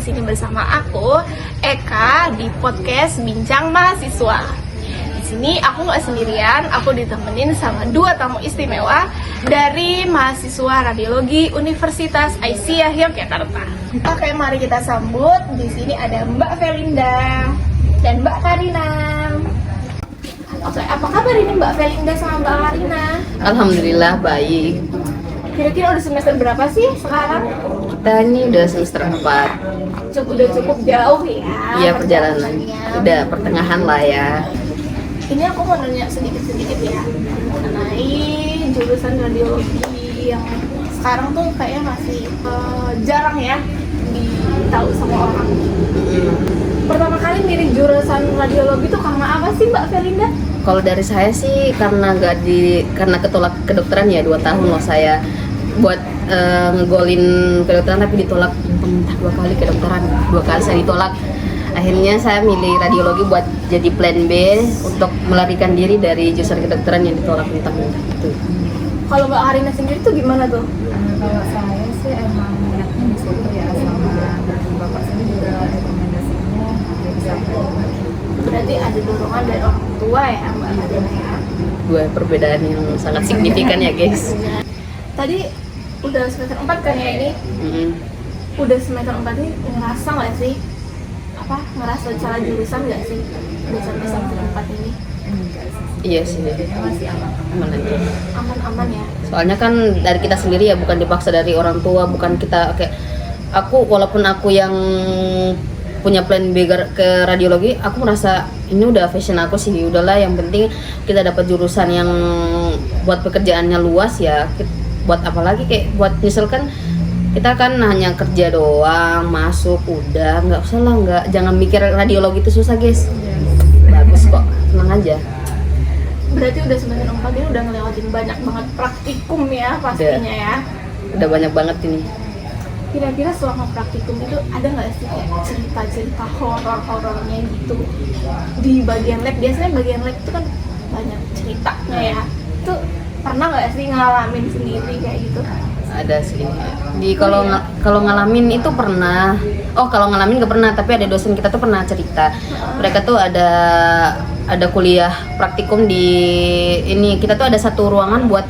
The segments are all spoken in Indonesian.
di sini bersama aku Eka di podcast Bincang Mahasiswa. Di sini aku nggak sendirian, aku ditemenin sama dua tamu istimewa dari mahasiswa radiologi Universitas Aisyah Yogyakarta. Oke, mari kita sambut. Di sini ada Mbak Felinda dan Mbak Karina. Oke, apa kabar ini Mbak Felinda sama Mbak Karina? Alhamdulillah baik. Kira-kira udah semester berapa sih sekarang? Kita ini udah semester 4. Udah cukup jauh ya? Iya, perjalanan. Udah pertengahan lah ya. Ini aku mau nanya sedikit-sedikit ya mengenai jurusan radiologi yang sekarang tuh kayaknya masih jarang ya ditahu sama orang. Pertama kali milih jurusan radiologi tuh karena apa sih Mbak Felinda? Kalau dari saya sih karena ketolak kedokteran ya 2 tahun loh saya buat ngegolin kedokteran tapi ditolak mentah 2 kali kedokteran, 2 kali saya ditolak. Akhirnya saya milih radiologi buat jadi plan B untuk melarikan diri dari jurusan kedokteran yang ditolak mentah-mentah itu. Kalau Mbak Karina sendiri tuh gimana tuh? Kalau saya sih emang minatnya di situ ya, sama dari bapak saya juga rekomendasinya dia bisa. Berarti ada dorongan dari orang tua ya Mbak Karina ya? Dua perbedaan yang sangat signifikan ya guys. Tadi udah semester 4 kan ya ini? Udah semester 4 ini ngerasa nggak sih? Ngerasa salah jurusan nggak sih? Udah sampai semester 4 ini? Iya sih. Masih Aman aja. Aman-aman ya? Soalnya kan dari kita sendiri ya, bukan dipaksa dari orang tua, bukan kita kayak walaupun aku yang punya plan B ke radiologi, aku merasa ini udah fashion aku sih, udahlah yang penting kita dapat jurusan yang buat pekerjaannya luas ya. Buat apa lagi kayak buat misalkan kita kan hanya kerja doang, masuk udah, nggak usah lah, jangan mikir radiologi itu susah guys. Bagus kok, tenang aja. Berarti udah semester 4 ini udah ngelewatin banyak banget praktikum ya pastinya ya? Udah banyak banget ini. Kira-kira selama praktikum itu ada nggak sih kayak cerita-cerita horor-horornya gitu di bagian lab? Biasanya bagian lab itu kan banyak ceritanya ya. Itu pernah nggak sih ngalamin sendiri kayak gitu? Ada sih. Kalau ngalamin itu pernah. Kalau ngalamin nggak pernah, tapi ada dosen kita tuh pernah cerita. Mereka tuh ada kuliah praktikum di ini. Kita tuh ada satu ruangan buat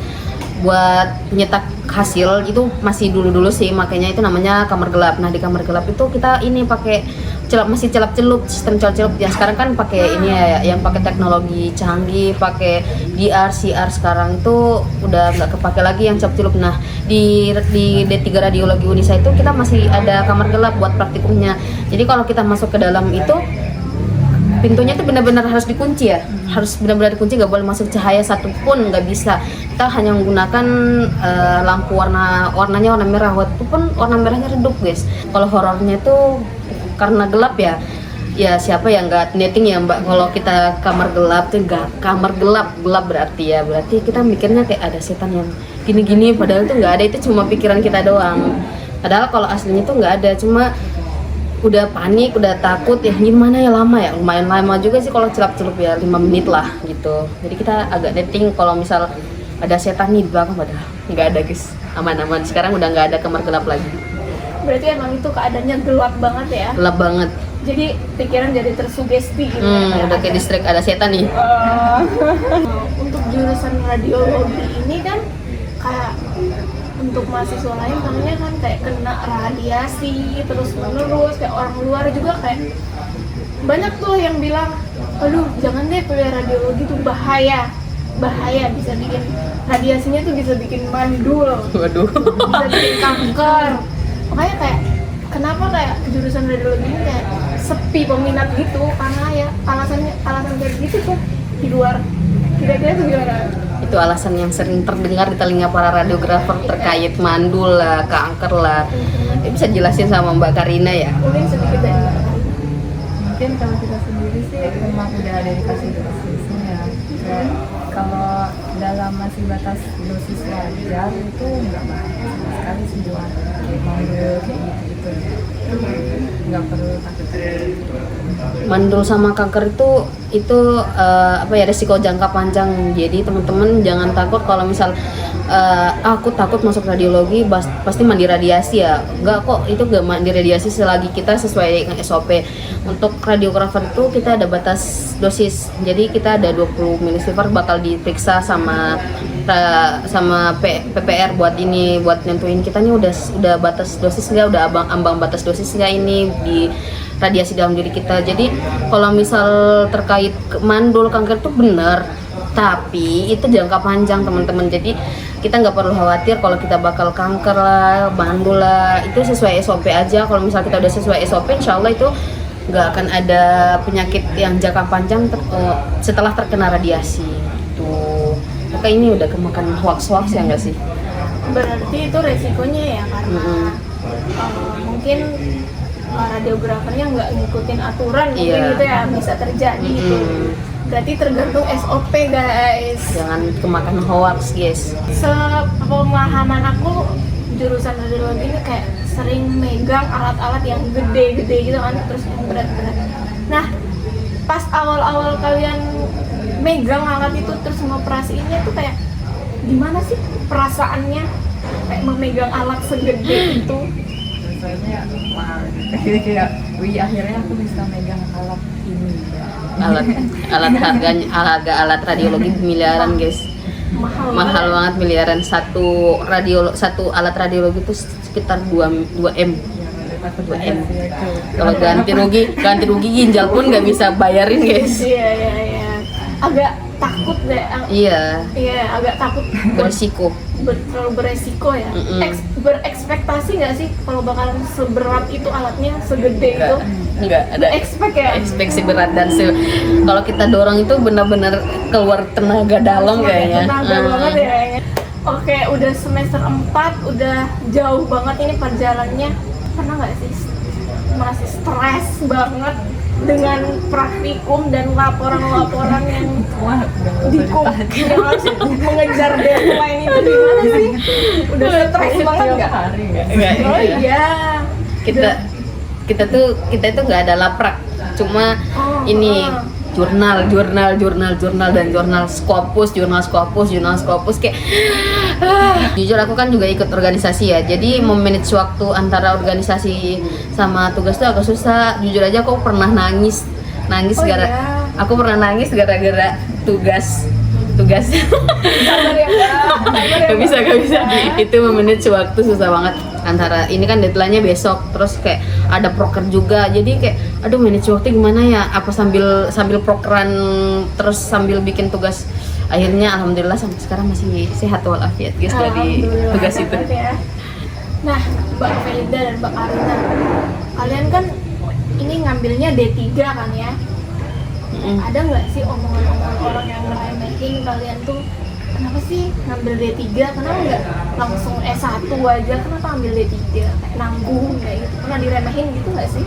nyetak hasil, itu masih dulu sih, makanya itu namanya kamar gelap. Nah, di kamar gelap itu kita ini pakai masih celap-celup, sistem celap-celup. Yang sekarang kan pakai ini ya, yang pakai teknologi canggih, pakai DR, CR. Sekarang itu udah nggak kepake lagi yang celap-celup. Nah, di D3 Radiologi Unisa itu kita masih ada kamar gelap buat praktikumnya. Jadi kalau kita masuk ke dalam itu pintunya itu benar-benar harus dikunci ya, harus benar-benar dikunci, nggak boleh masuk cahaya satupun, nggak bisa. Kita hanya menggunakan lampu warnanya warna merah, waktu pun warna merahnya redup guys. Kalau horornya itu karena gelap ya siapa yang nggak netting ya Mbak. Kalau kita kamar gelap tuh kamar gelap berarti kita mikirnya kayak ada setan yang gini-gini, padahal itu nggak ada, itu cuma pikiran kita doang. Padahal kalau aslinya itu nggak ada, cuma udah panik, udah takut ya, gimana ya, lama ya, lumayan lama juga sih kalau celap-celup ya, 5 menit lah gitu. Jadi kita agak netting kalau misal ada setan nih di belakang, padahal nggak ada guys, aman-aman. Sekarang udah nggak ada kamar gelap lagi. Berarti emang itu keadaannya gelap banget ya? Gelap banget. Jadi pikiran jadi tersugesti gitu Udah kayak distrik, ada setan nih. Untuk jurusan radiologi ini kan kayak untuk mahasiswa lain namanya kan kayak kena radiasi terus menerus, kayak orang luar juga kayak banyak tuh yang bilang, aduh jangan deh kuliah radiologi tuh bahaya, bisa bikin radiasinya tuh bisa bikin mandul, Waduh. bisa bikin kanker. Makanya kayak kenapa kayak jurusan radiologi ini kayak sepi peminat gitu, karena ya alasan kayak gitu tuh di luar. Kira-kira tuh gimana? Itu alasan yang sering terdengar di telinga para radiografer terkait mandul lah, kanker lah. Bisa jelasin sama Mbak Karina ya? Mungkin sedikit dari Mbak Karina. mungkin kalau kita sendiri sih memang udah ada dikasih dosisnya ya. Dan kalau dalam masih batas dosis wajar itu nggak bahaya sama sekali sih buat mandul kayak gitu nggak perlu takut. Mandul sama kanker itu apa ya, resiko jangka panjang. Jadi teman-teman jangan takut kalau misal aku takut masuk radiologi pasti mandi radiasi ya. Enggak kok, itu gak mandi radiasi selagi kita sesuai dengan SOP. Untuk radiografer itu kita ada batas dosis, jadi kita ada 20 ml bakal diperiksa sama PPR buat nentuin kita nih udah batas dosis nggak, udah ambang batas dosis nggak ini di radiasi dalam diri kita. Jadi kalau misal terkait mandul kanker itu benar, tapi itu jangka panjang teman-teman. Jadi kita nggak perlu khawatir kalau kita bakal kanker lah, mandul lah, itu sesuai SOP aja. Kalau misal kita udah sesuai SOP, insya Allah itu nggak akan ada penyakit yang jangka panjang setelah terkena radiasi. Tuh, oke, ini udah kemakan hoax ya nggak sih? Berarti itu resikonya ya, karena mungkin radiografernya nggak ngikutin aturan, mungkin gitu ya, bisa terjadi gitu. Berarti tergantung SOP guys. Jangan kemakan hoax guys. Sepemahaman aku, jurusan radiologi ini kayak sering megang alat-alat yang gede-gede gitu kan, terus yang berat-berat. Nah, pas awal-awal kalian megang alat itu terus mengoperasiinnya tuh kayak gimana sih perasaannya kayak memegang alat segede itu? Rasanya wah, kayak akhirnya aku bisa megang alat ini ya. Alat radiologi miliaran guys. Mahal banget, miliaran. Satu alat radiologi itu sekitar 2 M. Kalau ganti rugi ginjal pun nggak bisa bayarin guys. Iya. Agak takut deh. Iya, agak takut. Berisiko. Terlalu beresiko ya. Berekspektasi nggak sih kalau bakalan seberat itu alatnya, segede itu? Enggak ada ekspektasi berat, dan kalau kita dorong itu benar-benar keluar tenaga dalam kayaknya. Tenaga banget ya kayaknya. Oke, udah semester 4, udah jauh banget ini perjalanannya. Pernah nggak sih masih stres banget dengan praktikum dan laporan-laporan yang yang harus mengejar deadline itu, gimana sih? Udah stres banget nggak? Oh iya. Kita tuh nggak ada laprak, cuma ini jurnal dan jurnal Scopus kayak jujur aku kan juga ikut organisasi ya, jadi memanage waktu antara organisasi sama tugas tuh agak susah. Jujur aja aku pernah nangis aku pernah nangis gara-gara tugas gak bisa itu memanage waktu susah banget. Antara ini kan deadline-nya besok, terus kayak ada proker juga, jadi kayak aduh manage waktu gimana ya, apa sambil prokeran terus sambil bikin tugas. Akhirnya alhamdulillah sampai sekarang masih sehat walafiat guys dari tugas itu ya. Nah, Mbak Felida dan Mbak Arina, kalian kan ini ngambilnya D3 kan ya? Ada nggak sih omongan-omongan orang yang ngeremehin kalian tuh, kenapa sih ngambil D3, kenapa nggak langsung S1 aja, kenapa ambil D3, kayak nanggung kayak gitu? Pernah diremehin gitu nggak sih?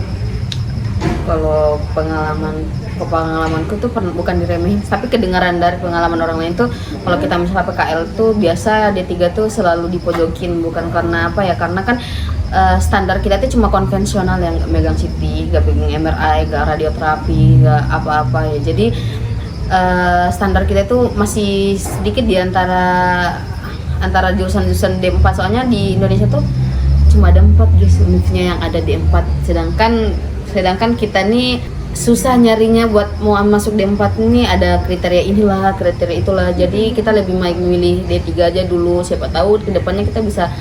Kalau pengalamanku tuh bukan diremehin, tapi kedengaran dari pengalaman orang lain tuh, kalau kita misalnya PKL tuh biasa D3 tuh selalu dipojokin, bukan karena apa ya, karena kan standar kita tuh cuma konvensional, yang gak megang CT, gak pegang MRI, gak radioterapi, gak apa-apa ya. Jadi standar kita tuh masih sedikit di antara jurusan-jurusan D4, soalnya di Indonesia tuh cuma ada 4 guys univnya yang ada D4, sedangkan kita nih susah nyarinya buat mau masuk D4 ini, ada kriteria inilah, kriteria itulah. Jadi kita lebih baik memilih D3 aja dulu, siapa tahu kedepannya kita bisa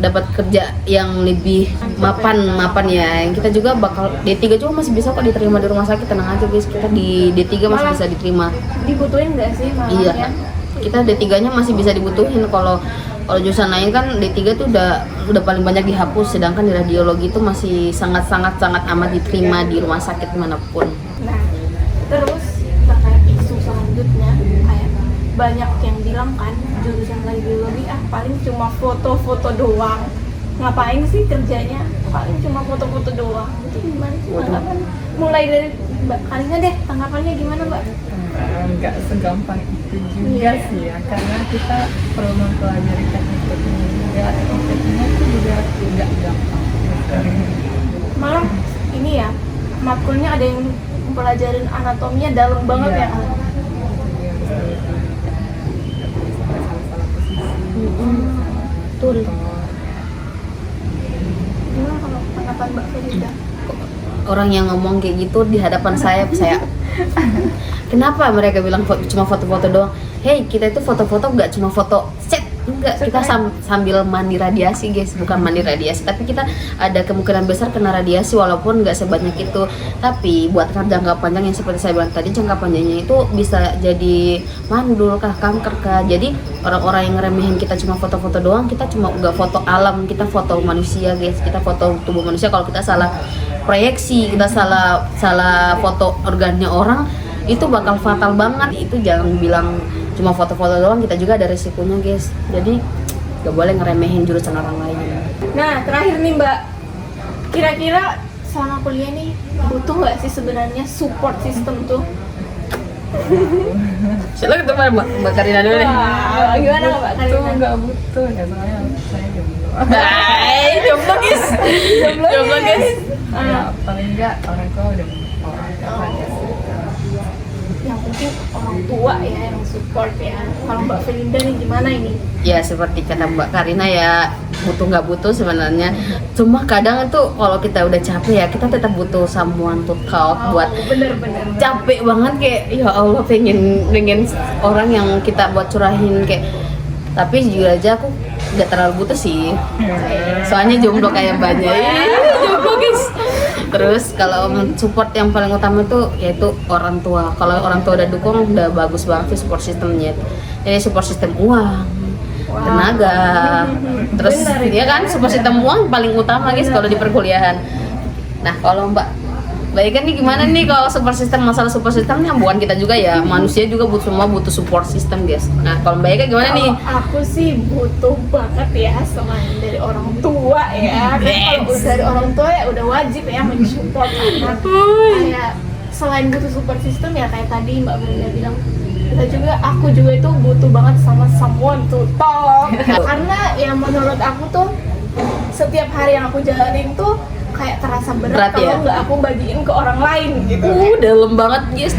dapat kerja yang lebih mapan ya. Kita juga bakal D3 juga masih bisa kok diterima di rumah sakit, tenang aja guys, kita di D3 masih bisa diterima. Dibutuhin nggak sih malah? Iya, kita D3-nya masih bisa dibutuhin. Kalau jurusan lain kan D3 tuh udah paling banyak dihapus, sedangkan di radiologi itu masih sangat amat diterima di rumah sakit manapun. Nah, terus terkait isu selanjutnya, kayak banyak yang bilang kan jurusan radiologi paling cuma foto-foto doang. Ngapain sih kerjanya? Paling cuma foto-foto doang. Itu gimana sih tanggapan? Mulai dari Mbak Karina deh, tanggapannya gimana Mbak? Nggak segampang itu juga sih ya, karena kita perlu mempelajari teknik-tekniknya juga. Tekniknya itu juga tidak gampang. Malah ini ya, makulnya ada yang mempelajarin anatominya dalam banget ya. Betul. Gimana kalau tanggapan Mbak Felida? Orang yang ngomong kayak gitu di hadapan saya kenapa mereka bilang cuma foto-foto doang? Hey, kita itu foto-foto nggak cuma foto set, enggak, kita sambil mandi radiasi guys, bukan mandi radiasi, tapi kita ada kemungkinan besar kena radiasi walaupun nggak sebanyak itu. Tapi buat jangka panjang yang seperti saya bilang tadi, jangka panjangnya itu bisa jadi mandul kah, kanker kah. Jadi orang-orang yang ngeremehin kita cuma foto-foto doang, kita cuma nggak foto alam, kita foto manusia guys, kita foto tubuh manusia. Kalau kita salah proyeksi, kita salah foto organnya orang, itu bakal fatal banget. Itu jangan bilang cuma foto-foto doang, kita juga ada resikonya guys. Jadi gak boleh ngeremehin jurusan orang lain. Nah, terakhir nih Mbak, kira-kira selama kuliah nih butuh nggak sih sebenarnya support system tuh? Silakan ketemu Mbak Karina dulu deh. Wah, gimana Mbak Itu Karina? nggak butuh ya, soalnya saya jomblo. Jomblo guys. Jomblo guys. Ya paling enggak orang tua udah orang tua aja sih. Yang penting orang tua ya yang support ya. Kalau Mbak Felinda nih gimana ini? Ya seperti kata Mbak Karina ya, butuh nggak butuh sebenarnya. Cuma kadang itu kalau kita udah capek ya, kita tetap butuh someone to talk buat bener. capek banget kayak ya Allah pengen orang yang kita buat curahin kayak. Tapi jujur aja aku nggak terlalu butuh sih, soalnya jomblo kayak banyak. Jomblo guys. Terus kalau support yang paling utama itu yaitu orang tua. Kalau orang tua udah dukung, udah bagus banget sih support sistemnya. Jadi support sistem uang, tenaga, terus dia kan support sistem uang paling utama guys kalau di perkuliahan. Nah kalau Mbak Ika nih gimana nih kalau support system, masalah support systemnya bukan kita juga ya, manusia juga semua butuh support system guys. Nah kalau Mbak Ika gimana nih? Aku sih butuh banget ya selain dari orang tua ya. Kalau dari orang tua ya udah wajib ya mensupport anak. Kayak selain butuh support system ya kayak tadi Mbak Brenda bilang, aku juga itu butuh banget sama someone to talk. Karena ya menurut aku tuh setiap hari yang aku jalanin tuh kayak terasa berat kalau nggak aku bagiin ke orang lain gitu. Dalam banget guys.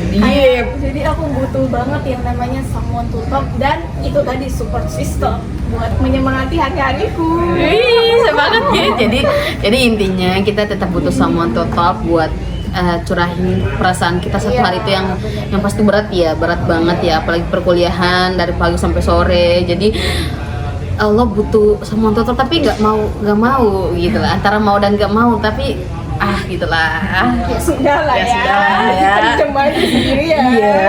Jadi aku butuh banget yang namanya someone to talk, dan itu tadi support system buat menyemangati hari-hariku. Semangat ya. Jadi intinya kita tetap butuh someone to talk buat curahin perasaan kita satu hari itu yang pasti berat banget ya, apalagi perkuliahan dari pagi sampai sore. Jadi Allah butuh someone to talk, tapi nggak mau gitu lah, antara mau dan nggak mau, tapi gitulah. Ya sudah lah ya. Kita aja sendiri ya. Iya.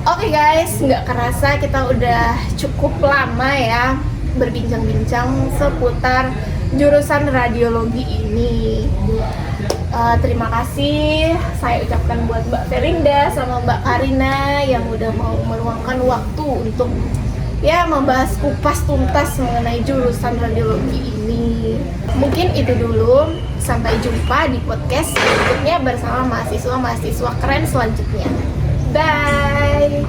Oke guys, nggak kerasa kita udah cukup lama ya berbincang-bincang seputar jurusan radiologi ini. Terima kasih saya ucapkan buat Mbak Felinda sama Mbak Karina yang udah mau meluangkan waktu untuk ya membahas kupas tuntas mengenai jurusan radiologi ini. Mungkin itu dulu, sampai jumpa di podcast berikutnya bersama mahasiswa-mahasiswa keren selanjutnya. Bye.